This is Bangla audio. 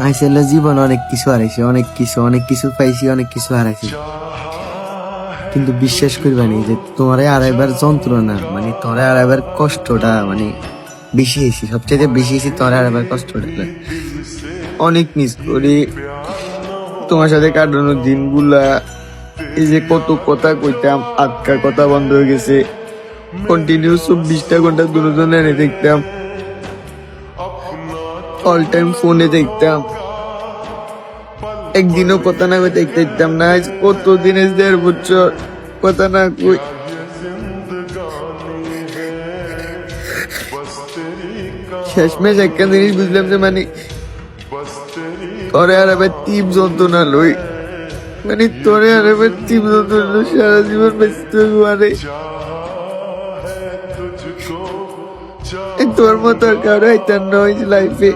আসলে জীবন অনেক কিছু হারাইছে, অনেক কিছু পাইছি, অনেক কিছু হারাইছি, কিন্তু বিশ্বাস করবানি যে তোমারে হারাইবার যন্ত্রণা মানে তোমারে হারাইবার কষ্টটা মানে বেশি হয়েছি, সবচেয়ে বেশি হয়েছি তোমারে হারাইবার কষ্টটা। অনেক মিস করি তোমার সাথে কাটানো দিনগুলা। এই যে কত কথা কইতাম, আটকা কথা বন্ধ হয়ে গেছে। কন্টিনিউ 24টা ঘন্টা দুজনে দেখতাম, অল টাইম ফোনে দেখতাম, একদিনও কথা না কই দেখতে দিতাম না। আজ কত দিনের 1.5 বছর কথা না কই। শেষমেশ একটা জিনিস বুঝলাম যে মানে তোরে আর আবার তীব যন্ত্রণা লই, মানে তোরে আর আবার তীব যন্ত্রণা সারা জীবন বেঁচতে পারে। তোর মতো আর কারো আইতার নয় লাইফে।